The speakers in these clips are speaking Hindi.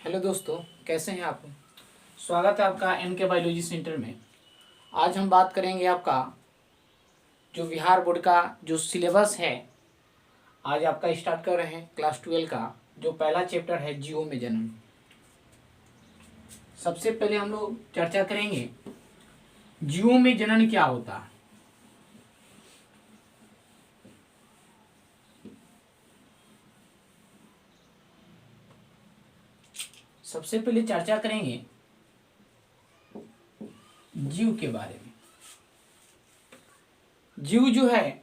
हेलो दोस्तों, कैसे हैं आप। स्वागत है आपका एनके बायोलॉजी सेंटर में। आज हम बात करेंगे आपका जो बिहार बोर्ड का जो सिलेबस है। आज आपका स्टार्ट कर रहे हैं क्लास 12 का जो पहला चैप्टर है जीवों में जन्म। सबसे पहले हम लोग चर्चा करेंगे जीवों में जनन क्या होता है। सबसे पहले चर्चा करेंगे जीव के बारे में। जीव जो है,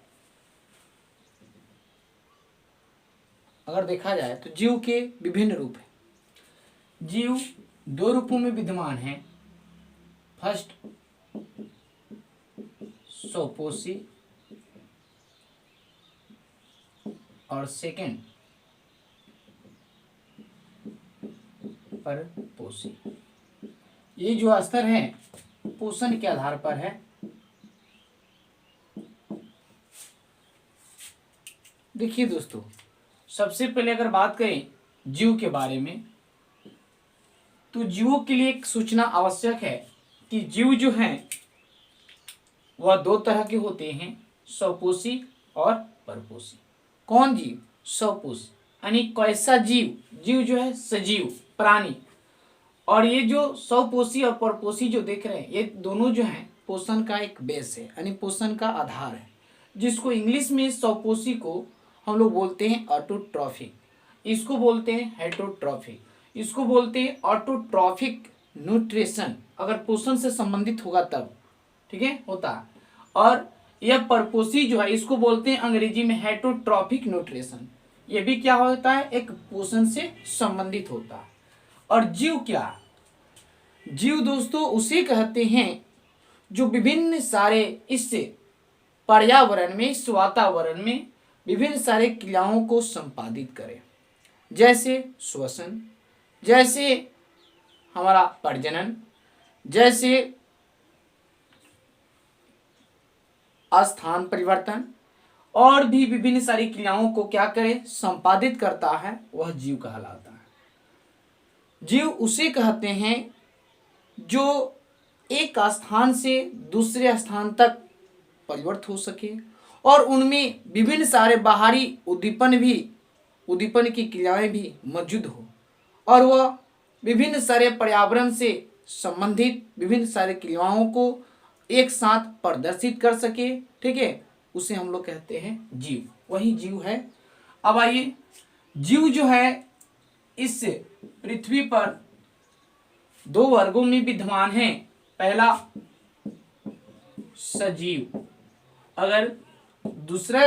अगर देखा जाए तो जीव के विभिन्न रूप हैं। जीव दो रूपों में विद्यमान है। फर्स्ट स्वपोषी और सेकंड परपोषी। ये जो स्तर है पोषण के आधार पर है। देखिए दोस्तों, सबसे पहले अगर बात करें जीव के बारे में तो जीवों के लिए एक सूचना आवश्यक है कि जीव जो हैं वह दो तरह के होते हैं, स्वपोषी और परपोषी। कौन जीव? स्वपोषी यानी कैसा जीव? जीव जो है सजीव प्राणी। और ये जो स्वपोषी और परपोषी जो देख रहे हैं, ये दोनों जो हैं पोषण का एक बेस है, यानी पोषण का आधार है, जिसको इंग्लिश में स्वपोषी को हम लोग बोलते हैं ऑटोट्रॉफिक, इसको बोलते हैं हेटरोट्रॉफिक, इसको बोलते हैं ऑटोट्रॉफिक न्यूट्रिशन, अगर पोषण से संबंधित होगा तब, ठीक है, होता है। और यह परपोषी जो है इसको बोलते हैं अंग्रेजी में हेटरोट्रॉफिक न्यूट्रिशन। ये भी क्या होता है? एक पोषण से संबंधित होता है। और जीव क्या? जीव दोस्तों उसे कहते हैं जो विभिन्न सारे इस पर्यावरण में, इस वातावरण में विभिन्न सारे क्रियाओं को संपादित करे, जैसे श्वसन, जैसे हमारा प्रजनन, जैसे स्थान परिवर्तन, और भी विभिन्न सारी क्रियाओं को क्या करे? संपादित करता है, वह जीव कहलाता है। जीव उसे कहते हैं जो एक स्थान से दूसरे स्थान तक परिवर्तित हो सके और उनमें विभिन्न सारे बाहरी उद्दीपन की क्रियाएं भी मौजूद हो, और वह विभिन्न सारे पर्यावरण से संबंधित विभिन्न सारे क्रियाओं को एक साथ प्रदर्शित कर सके, ठीक है, उसे हम लोग कहते हैं जीव। वही जीव है। अब आइए, जीव जो है इस पृथ्वी पर दो वर्गों में विद्यमान है। पहला सजीव, अगर दूसरा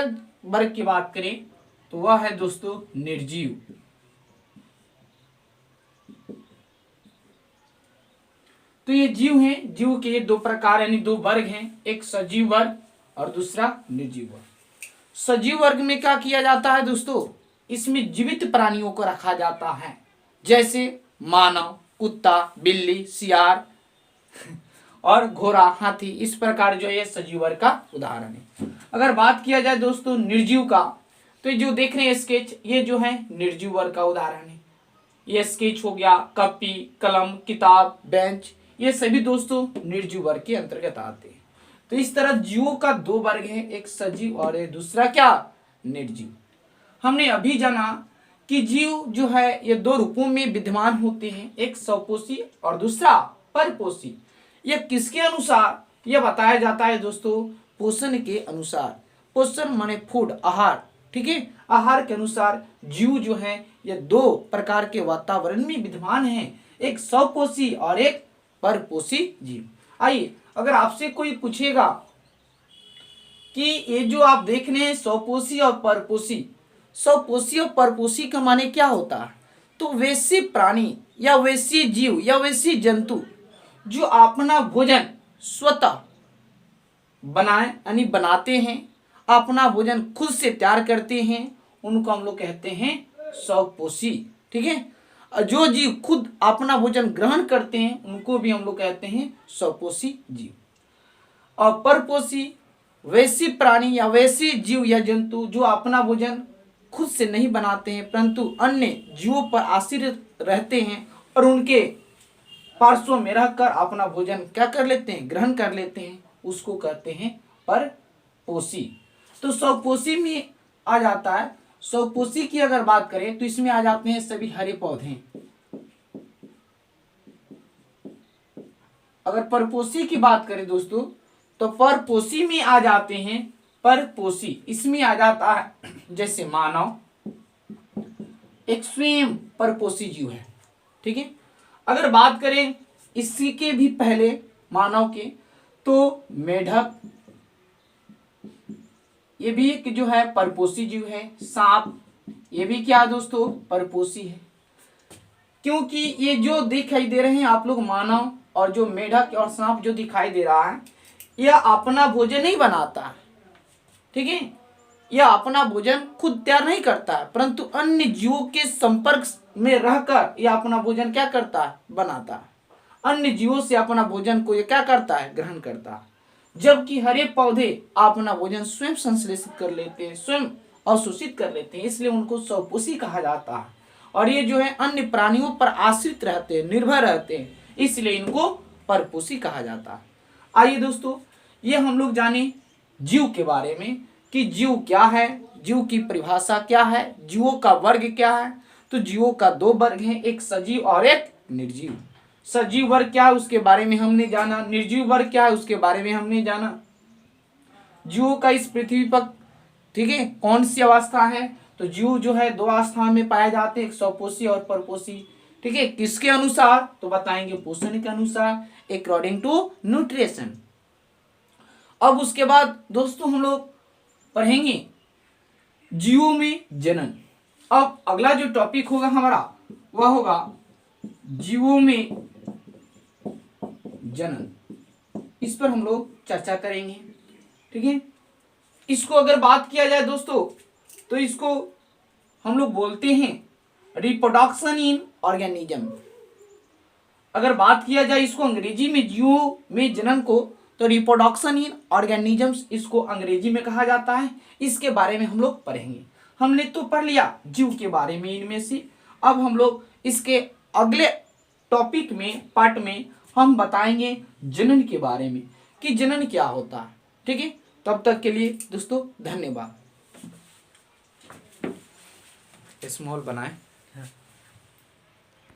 वर्ग की बात करें तो वह है दोस्तों निर्जीव। तो ये जीव हैं। जीव के दो प्रकार यानी दो वर्ग हैं, एक सजीव वर्ग और दूसरा निर्जीव वर्ग। सजीव वर्ग में क्या किया जाता है दोस्तों? इसमें जीवित प्राणियों को रखा जाता है, जैसे मानव, कुत्ता, बिल्ली, सियार और घोड़ा, हाथी। इस प्रकार जो ये सजीव वर्ग का उदाहरण है। अगर बात किया जाए दोस्तों निर्जीव का, तो जो देख रहे हैं स्केच, ये जो है निर्जीव वर्ग का उदाहरण है। ये स्केच हो गया, कॉपी, कलम, किताब, बेंच, ये सभी दोस्तों निर्जीव वर्ग के अंतर्गत आते हैं। तो इस तरह जीवों का दो वर्ग है, एक सजीव और एक दूसरा क्या? निर्जीव। हमने अभी जाना कि जीव जो है ये दो रूपों में विद्यमान होते हैं, एक स्वपोषी और दूसरा परपोषी। यह किसके अनुसार? यह बताया जाता है दोस्तों पोषण के अनुसार। पोषण माने फूड, आहार, ठीक है, आहार के अनुसार जीव जो है ये दो प्रकार के वातावरण में विद्यमान है, एक स्वपोषी और एक परपोषी जीव। आइए, अगर आपसे कोई पूछेगा कि ये जो आप देख रहे हैं स्वपोषी और परपोषी, स्वपोषी और परपोषी का माने क्या होता है? तो वैसे प्राणी या वैसे जीव या वैसे जंतु जो अपना भोजन स्वतः बनाए यानी बनाते हैं, अपना भोजन खुद से तैयार करते हैं, उनको हम लोग कहते हैं स्वपोषी, ठीक है। जो जीव खुद अपना भोजन ग्रहण करते हैं उनको भी हम लोग कहते हैं स्वपोषी जीव। और परपोषी वैसे प्राणी या वैसे जीव या जंतु जो अपना भोजन खुद से नहीं बनाते हैं परंतु अन्य जीवों पर आश्रित रहते हैं और उनके पार्श्व में रहकर अपना भोजन क्या कर लेते हैं, ग्रहण कर लेते हैं, उसको कहते हैं परपोषी। तो स्वपोषी में आ जाता है, स्वपोषी की अगर बात करें तो इसमें आ जाते हैं सभी हरे पौधे। अगर परपोषी की बात करें दोस्तों तो परपोषी में आ जाते हैं परपोषी, इसमें आ जाता है जैसे मानव एक स्वयं परपोषी जीव है, ठीक है। अगर बात करें इसी के भी पहले मानव के तो मेढक, ये भी एक जो है परपोषी जीव है। सांप, ये भी क्या दोस्तों, परपोषी है। क्योंकि ये जो दिखाई दे रहे हैं आप लोग मानव और जो मेढक और सांप जो दिखाई दे रहा है, यह अपना भोजन नहीं बनाता है, ठीक है। यह अपना भोजन खुद तैयार नहीं करता है, परंतु अन्य जीवों के संपर्क में रहकर यह अपना भोजन क्या करता है, बनाता है। अन्य जीवों से अपना भोजन को यह क्या करता है, ग्रहण करता है। जबकि हरे पौधे अपना भोजन स्वयं संश्लेषित कर लेते हैं, स्वयं अवशोषित कर लेते हैं, इसलिए उनको स्वपोषी कहा जाता है। और ये जो है अन्य प्राणियों पर आश्रित रहते हैं, निर्भर रहते हैं, इसलिए इनको परपोषी कहा जाता है। आइए दोस्तों, ये हम लोग जाने जीव के बारे में कि जीव क्या है, जीव की परिभाषा क्या है, जीवों का वर्ग क्या है। तो जीवों का दो वर्ग हैं, एक सजीव और एक निर्जीव। सजीव वर्ग क्या है उसके बारे में हमने जाना, निर्जीव वर्ग क्या है उसके बारे में हमने जाना। जीवों का इस पृथ्वी पर, ठीक है, कौन सी अवस्था है, तो जीव जो है दो अवस्था में पाए जाते हैं, एक स्वपोषी और परपोषी, ठीक है। किसके अनुसार, तो बताएंगे पोषण के अनुसार, अकॉर्डिंग टू न्यूट्रिशन। अब उसके बाद दोस्तों हम लोग पढ़ेंगे जीवों में जनन। अब अगला जो टॉपिक होगा हमारा वह होगा जीवों में जनन, इस पर हम लोग चर्चा करेंगे, ठीक है। इसको अगर बात किया जाए दोस्तों तो इसको हम लोग बोलते हैं रिप्रोडक्शन इन ऑर्गेनिज्म। अगर बात किया जाए इसको अंग्रेजी में जीवों में जनन को, तो रिप्रोडक्शन इन ऑर्गेनिजम्स इसको अंग्रेजी में कहा जाता है। इसके बारे में हम लोग पढ़ेंगे। हमने तो पढ़ लिया जीव के बारे में इनमें से, अब हम लोग इसके अगले टॉपिक में, पार्ट में हम बताएंगे जनन के बारे में कि जनन क्या होता है, ठीक है। तब तक के लिए दोस्तों धन्यवाद। स्मॉल बनाएं।